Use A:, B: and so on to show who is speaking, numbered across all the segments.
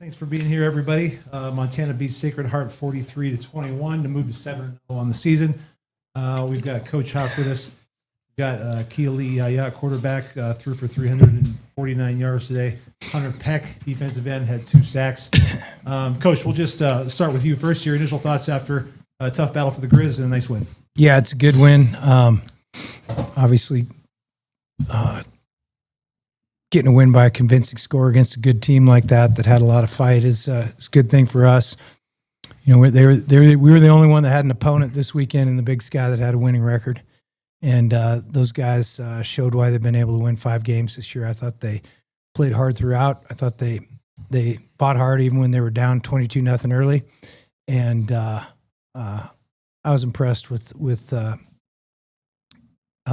A: Thanks for being here, everybody. Montana beats Sacred Heart 43-21 to move to 7-0 on the season. We've got Coach Hauck with us. We've got Kaeli'i, quarterback, threw for 349 yards today. Hunter Peck, defensive end, had 2 sacks. Coach, we'll just start with you first. Your initial thoughts after a tough battle for the Griz and a nice win.
B: Yeah, it's a good win. Obviously, getting a win by a convincing score against a good team like that had a lot of fight is a good thing for us. You know, we were the only one that had an opponent this weekend in the Big Sky that had a winning record, and those guys showed why they've been able to win 5 games this year. I thought they played hard throughout. I thought they fought hard even when they were down 22-0 early, and I was impressed with how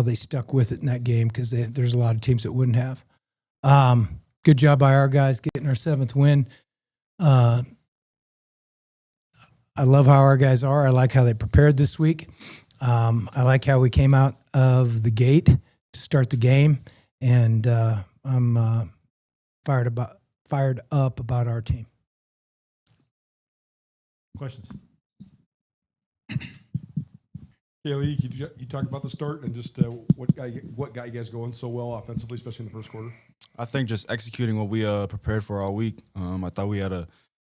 B: they stuck with it in that game because there's a lot of teams that wouldn't have. Good job by our guys getting our 7th win. I love how our guys are. I like how they prepared this week. I like how we came out of the gate to start the game, and I'm fired up about our team.
A: Questions?
C: Kaeli'i, you talk about the start and just what got you guys going so well offensively, especially in the first quarter?
D: I think just executing what we prepared for all week. I thought we had a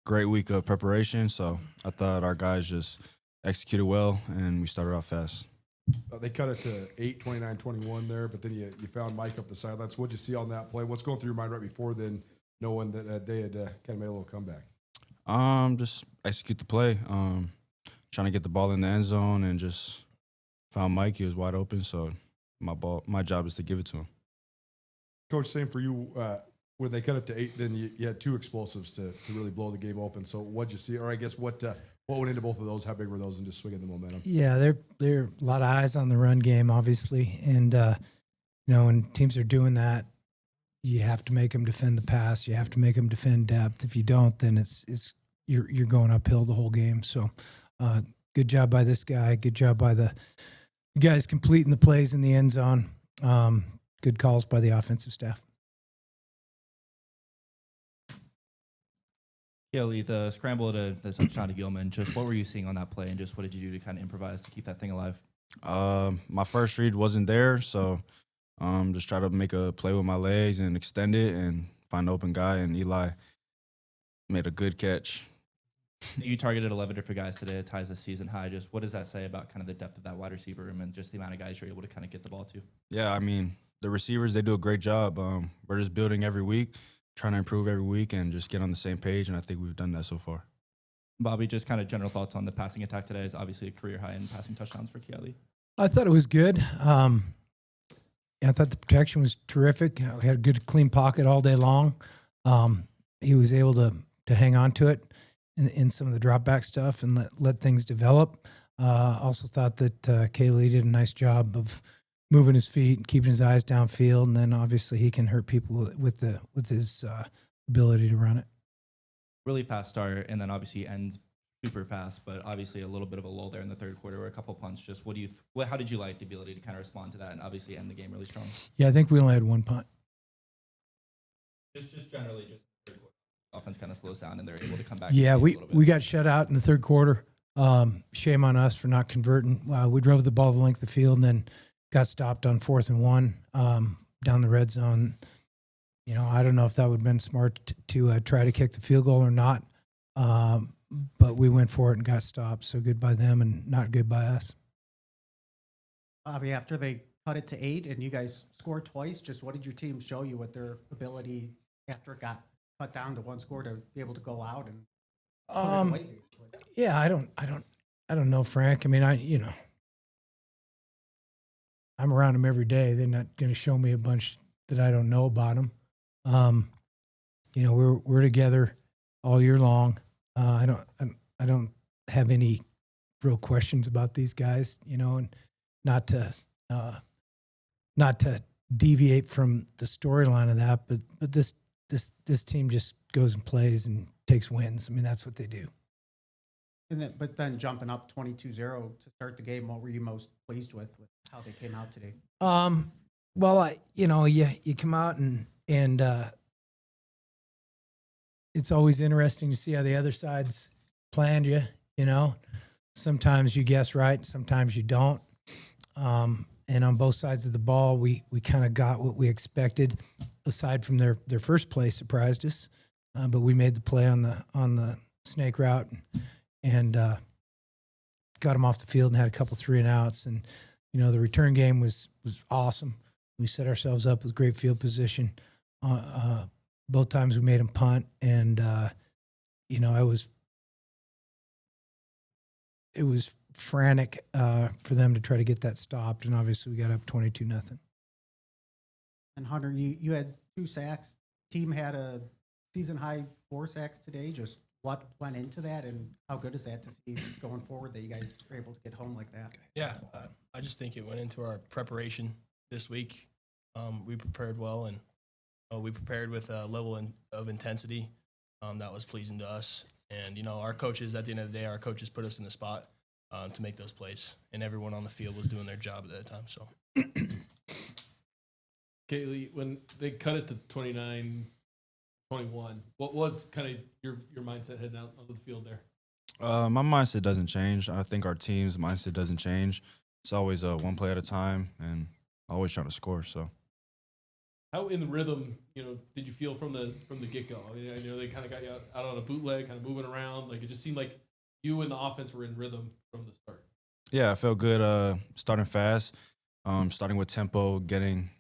D: great week of preparation, so I thought our guys just executed well, and we started off fast.
C: They cut it to 8, 29, 21 there, but then you found Mike up the sidelines. What'd you see on that play? What's going through your mind right before then, knowing that they had kind of made a little comeback?
D: Just execute the play. Trying to get the ball in the end zone and just found Mike. He was wide open, so my job is to give it to him.
C: Coach, same for you. When they cut it to 8, then you had 2 explosives to really blow the game open. So what'd you see? Or I guess what went into both of those? How big were those, and just swinging the momentum?
B: Yeah, there are a lot of eyes on the run game, obviously, and when teams are doing that, you have to make them defend the pass. You have to make them defend depth. If you don't, then you're going uphill the whole game. So, good job by this guy. Good job by the guys completing the plays in the end zone. Good calls by the offensive staff.
E: Kaeli'i, the scramble to the touchdown to Gilman, just what were you seeing on that play, and just what did you do to kind of improvise to keep that thing alive?
D: My first read wasn't there, so just try to make a play with my legs and extend it and find an open guy, and Eli made a good catch.
E: You targeted 11 different guys today. It ties the season high. Just what does that say about kind of the depth of that wide receiver room and just the amount of guys you're able to kind of get the ball to?
D: Yeah, I mean, the receivers, they do a great job. We're just building every week, trying to improve every week and just get on the same page, and I think we've done that so far.
E: Bobby, just kind of general thoughts on the passing attack today. It's obviously a career high in passing touchdowns for Kaeli'i.
B: I thought it was good. I thought the protection was terrific. We had a good, clean pocket all day long. He was able to hang on to it in some of the drop back stuff and let things develop. Also thought that Kaeli'i did a nice job of moving his feet and keeping his eyes downfield, and then obviously he can hurt people with his ability to run it.
E: Really fast start, and then obviously ends super fast, but obviously a little bit of a lull there in the third quarter, or a couple punts. Just how did you like the ability to kind of respond to that and obviously end the game really strong?
B: Yeah, I think we only had 1 punt.
E: Just generally, just third quarter, offense kind of slows down and they're able to come back.
B: Yeah, we got shut out in the third quarter. Shame on us for not converting. We drove the ball the length of the field and then got stopped on 4th and 1 down the red zone. You know, I don't know if that would have been smart to try to kick the field goal or not, but we went for it and got stopped. So good by them and not good by us.
F: Bobby, after they cut it to 8 and you guys scored twice, just what did your team show you with their ability after it got cut down to 1 score to be able to go out and put it away, basically?
B: Yeah, I don't know, Frank. I mean, I'm around them every day. They're not going to show me a bunch that I don't know about them. We're together all year long. I don't have any real questions about these guys, and not to deviate from the storyline of that, but this team just goes and plays and takes wins. I mean, that's what they do.
F: But then jumping up 22-0 to start the game, what were you most pleased with how they came out today?
B: Well, you come out and it's always interesting to see how the other side's planned you. You know, sometimes you guess right, sometimes you don't. And on both sides of the ball, we kind of got what we expected. Aside from their first play surprised us, but we made the play on the snake route and got them off the field and had a couple 3-and-outs. And you know, the return game was awesome. We set ourselves up with great field position. Both times we made them punt, and you know, it was frantic for them to try to get that stopped, and obviously we got up 22-0.
F: And Hunter, you had 2 sacks. Team had a season high 4 sacks today. Just what went into that, and how good is that to see going forward that you guys are able to get home like that?
G: Yeah, I just think it went into our preparation this week. We prepared well, and we prepared with a level of intensity that was pleasing to us. And, you know, our coaches, at the end of the day, our coaches put us in the spot to make those plays, and everyone on the field was doing their job at that time. So,
H: Kaeli'i, when they cut it to 29-21, what was kind of your mindset heading out onto the field there?
D: My mindset doesn't change. I think our team's mindset doesn't change. It's always one play at a time, and always trying to score. So,
H: How in the rhythm, you know, did you feel from the get go? I mean, I know they kind of got you out on a bootleg, kind of moving around. Like, it just seemed like you and the offense were in rhythm from the start.
D: yeah, I felt good starting fast, starting with tempo, getting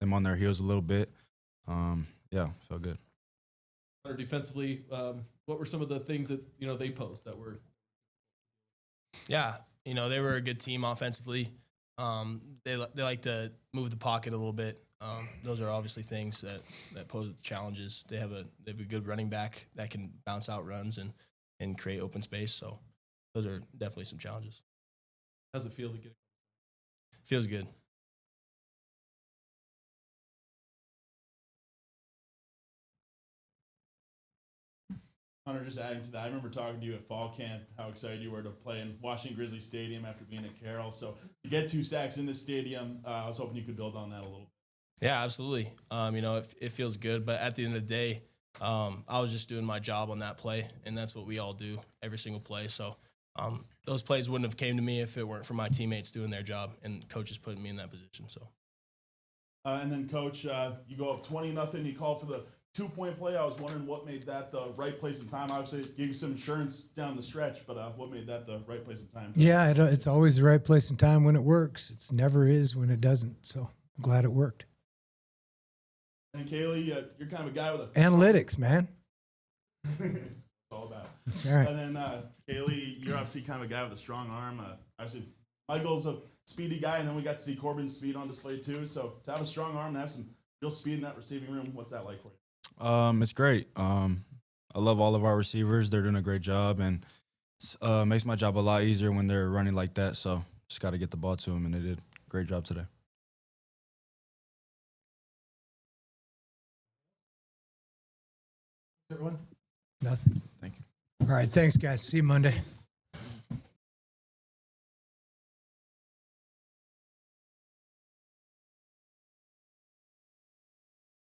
D: them on their heels a little bit. Yeah, felt good.
H: Or defensively, what were some of the things that, you know, they posed that were?
G: yeah, you know, they were a good team offensively. They like to move the pocket a little bit. Those are obviously things that pose challenges. They have a good running back that can bounce out runs and create open space. So those are definitely some challenges.
H: How's it feel to get?
G: Feels good.
I: Hunter, just adding to that, I remember talking to you at fall camp, how excited you were to play in Washington Grizzly Stadium after being at Carroll. So to get 2 sacks in this stadium, I was hoping you could build on that a little bit.
G: Yeah, absolutely. You know, it feels good, but at the end of the day, I was just doing my job on that play, and that's what we all do every single play. So those plays wouldn't have came to me if it weren't for my teammates doing their job and coaches putting me in that position. So.
I: And then, Coach, you go up 20-0. You call for the 2-point play. I was wondering what made that the right place and time. Obviously, it gave you some insurance down the stretch, but what made that the right place and time?
B: Yeah, it's always the right place and time when it works. It's never is when it doesn't. So I'm glad it worked.
I: And Kaeli'i, you're kind of a guy with a
B: Analytics, man.
I: It's all about.
B: All right.
I: And then, Kaeli'i, you're obviously kind of a guy with a strong arm. Obviously, Michael's a speedy guy, and then we got to see Corbin's speed on display too. So to have a strong arm and have some real speed in that receiving room, what's that like for you?
D: It's great. I love all of our receivers. They're doing a great job, and it makes my job a lot easier when they're running like that. So just got to get the ball to them, and they did a great job today.
A: Everyone?
B: Nothing.
D: Thank you.
B: All right. Thanks, guys. See you Monday.